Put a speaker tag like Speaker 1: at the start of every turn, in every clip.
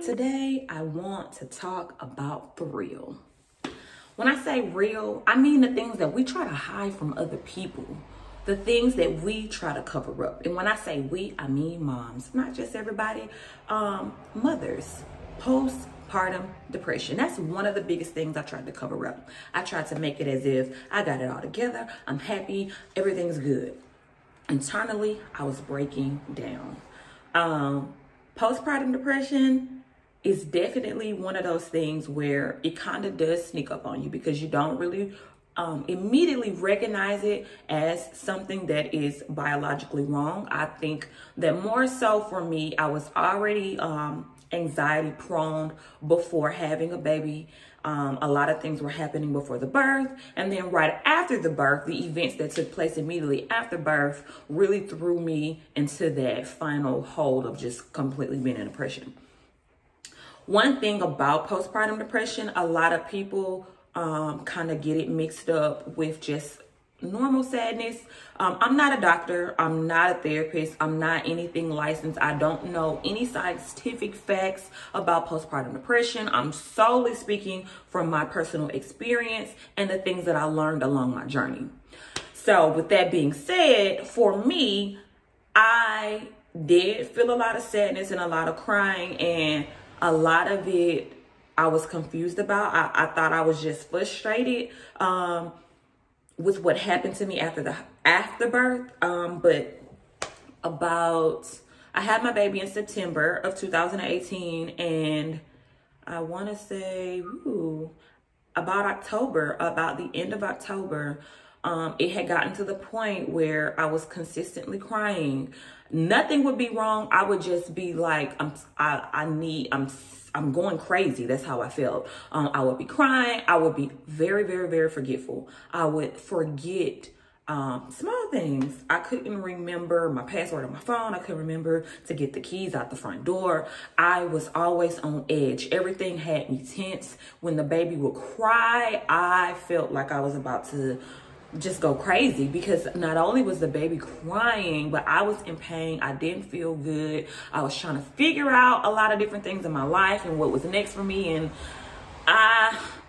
Speaker 1: Today, I want to talk about the real. When I say real, I mean the things that we try to hide from other people, the things that we try to cover up. And when I say we, I mean moms, not just everybody, mothers. Postpartum depression. That's one of the biggest things I tried to cover up. I tried to make it as if I got it all together, I'm happy, everything's good. Internally, I was breaking down. Postpartum depression is definitely one of those things where it kind of does sneak up on you because you don't really immediately recognize it as something that is biologically wrong. I think that more so for me, I was already anxiety prone before having a baby. A lot of things were happening before the birth, and then right after the birth, the events that took place immediately after birth really threw me into that final hold of just completely being in depression. One thing about postpartum depression, a lot of people kind of get it mixed up with just normal sadness. I'm not a doctor. I'm not a therapist. I'm not anything licensed. I don't know any scientific facts about postpartum depression. I'm solely speaking from my personal experience and the things that I learned along my journey. So with that being said, for me, I did feel a lot of sadness and a lot of crying, and a lot of it I was confused about. I thought I was just frustrated with what happened to me after birth. But I had my baby in September of 2018, and I want to say about the end of October, it had gotten to the point where I was consistently crying. Nothing would be wrong. I would just be like, I'm going crazy. That's how I felt. I would be crying. I would be very, very, very forgetful. I would forget small things. I couldn't remember my password on my phone. I couldn't remember to get the keys out the front door. I was always on edge. Everything had me tense. When the baby would cry, I felt like I was about to just go crazy, because not only was the baby crying, but I was in pain. I didn't feel good. I was trying to figure out a lot of different things in my life and what was next for me. And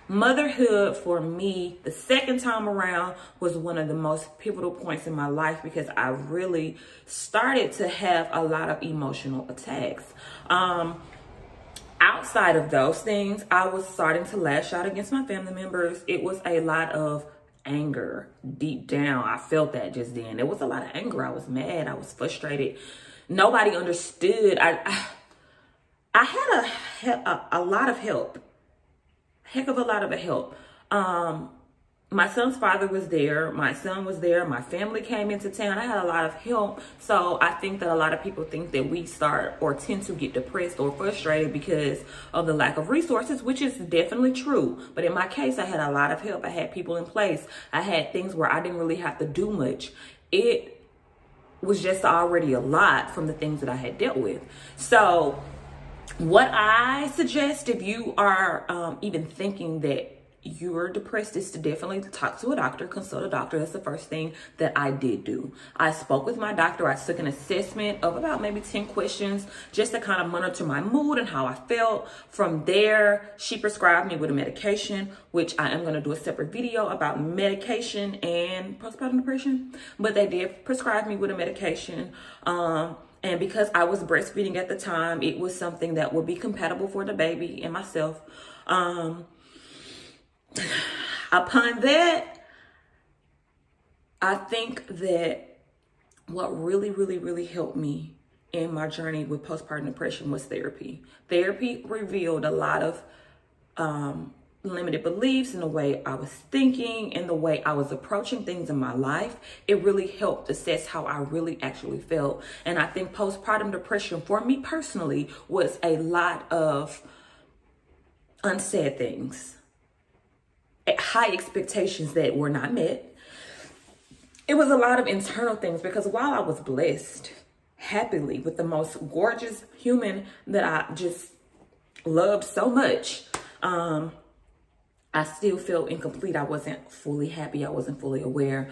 Speaker 1: motherhood for me, the second time around, was one of the most pivotal points in my life because I really started to have a lot of emotional attacks. Outside of those things, I was starting to lash out against my family members. It was a lot of anger deep down. I felt that just then. There was a lot of anger. I was mad. I was frustrated. Nobody understood. I had a lot of help. Heck of a lot of help. My son's father was there. My son was there. My family came into town. I had a lot of help. So I think that a lot of people think that we start or tend to get depressed or frustrated because of the lack of resources, which is definitely true. But in my case, I had a lot of help. I had people in place. I had things where I didn't really have to do much. It was just already a lot from the things that I had dealt with. So what I suggest, if you are even thinking that you're depressed, is to definitely talk to a doctor, consult a doctor. That's the first thing that I did do. I spoke with my doctor. I took an assessment of about maybe 10 questions just to kind of monitor my mood and how I felt. From there, she prescribed me with a medication, which I am going to do a separate video about medication and postpartum depression. But they did prescribe me with a medication. And because I was breastfeeding at the time, it was something that would be compatible for the baby and myself. Upon that, I think that what really, really, really helped me in my journey with postpartum depression was therapy. Therapy revealed a lot of limited beliefs in the way I was thinking and the way I was approaching things in my life. It really helped assess how I really actually felt. And I think postpartum depression for me personally was a lot of unsaid things, high expectations that were not met. It was a lot of internal things because while I was blessed happily with the most gorgeous human that I just loved so much, I still felt incomplete. I wasn't fully happy. I wasn't fully aware.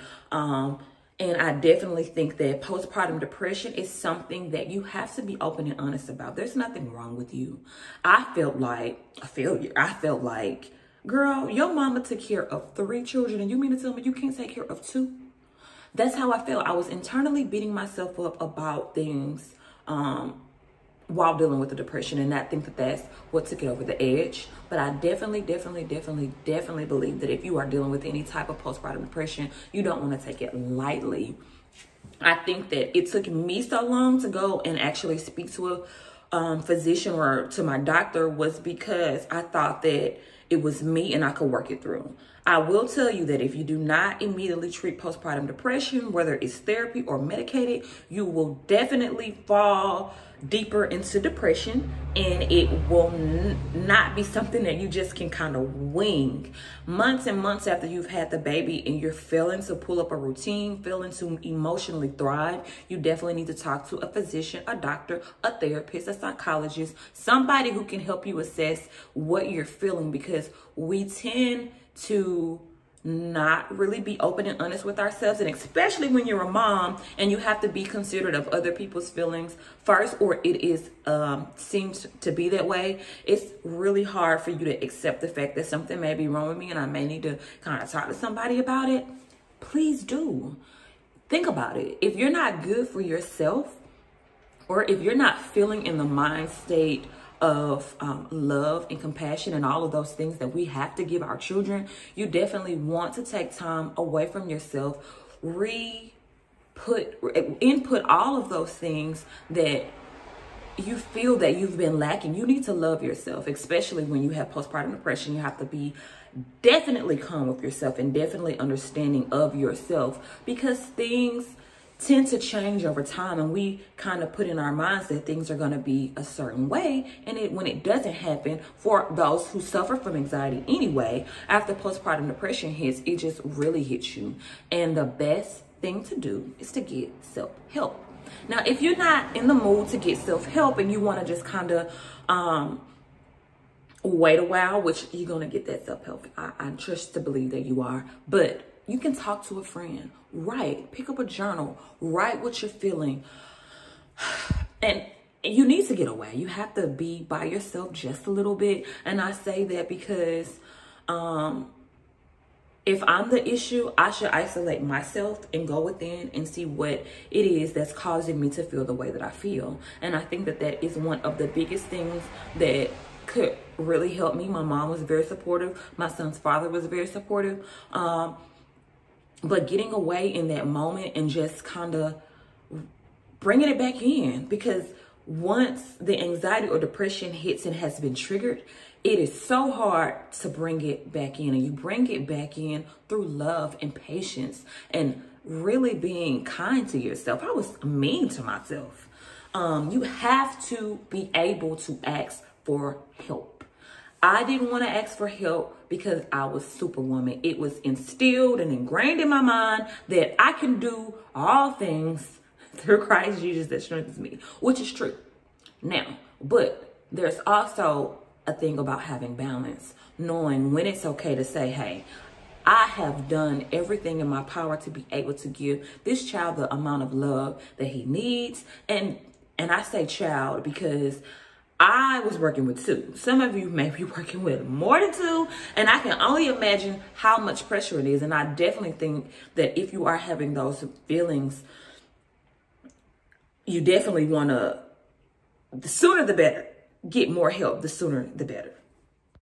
Speaker 1: And I definitely think that postpartum depression is something that you have to be open and honest about. There's nothing wrong with you. I felt like a failure. I felt like, girl, your mama took care of 3 children and you mean to tell me you can't take care of 2? That's how I felt. I was internally beating myself up about things while dealing with the depression, and I think that that's what took it over the edge. But I definitely believe that if you are dealing with any type of postpartum depression, you don't want to take it lightly. I think that it took me so long to go and actually speak to a physician or to my doctor was because I thought that it was me and I could work it through. I will tell you that if you do not immediately treat postpartum depression, whether it's therapy or medicated, you will definitely fall deeper into depression, and it will not be something that you just can kind of wing. Months and months after you've had the baby and you're failing to pull up a routine, failing to emotionally thrive, you definitely need to talk to a physician, a doctor, a therapist, a psychologist, somebody who can help you assess what you're feeling, because we tend to not really be open and honest with ourselves, and especially when you're a mom and you have to be considerate of other people's feelings first, or it is seems to be that way. It's really hard for you to accept the fact that something may be wrong with me and I may need to kind of talk to somebody about it. Please do. Think about it. If you're not good for yourself, or if you're not feeling in the mind state of love and compassion and all of those things that we have to give our children, you definitely want to take time away from yourself, input all of those things that you feel that you've been lacking. You need to love yourself, especially when you have postpartum depression. You have to be definitely calm with yourself and definitely understanding of yourself, because things tend to change over time, and we kind of put in our minds that things are going to be a certain way, and when it doesn't happen, for those who suffer from anxiety anyway, after postpartum depression hits, it just really hits you. And the best thing to do is to get self-help. Now, if you're not in the mood to get self-help and you want to just kind of wait a while, which you're going to get that self-help, I trust to believe that you are, but you can talk to a friend, pick up a journal, write what you're feeling. And you need to get away. You have to be by yourself just a little bit. And I say that because if I'm the issue, I should isolate myself and go within and see what it is that's causing me to feel the way that I feel. And I think that that is one of the biggest things that could really help me. My mom was very supportive. My son's father was very supportive. But getting away in that moment and just kind of bringing it back in, because once the anxiety or depression hits and has been triggered, it is so hard to bring it back in. And you bring it back in through love and patience and really being kind to yourself. I was mean to myself. You have to be able to ask for help. I didn't want to ask for help because I was Superwoman. It was instilled and ingrained in my mind that I can do all things through Christ Jesus that strengthens me, which is true. Now, but there's also a thing about having balance, knowing when it's okay to say, hey, I have done everything in my power to be able to give this child the amount of love that he needs. And I say child because I was working with 2. Some of you may be working with more than 2, and I can only imagine how much pressure it is. And I definitely think that if you are having those feelings, you definitely want to, the sooner the better, get more help, the sooner the better.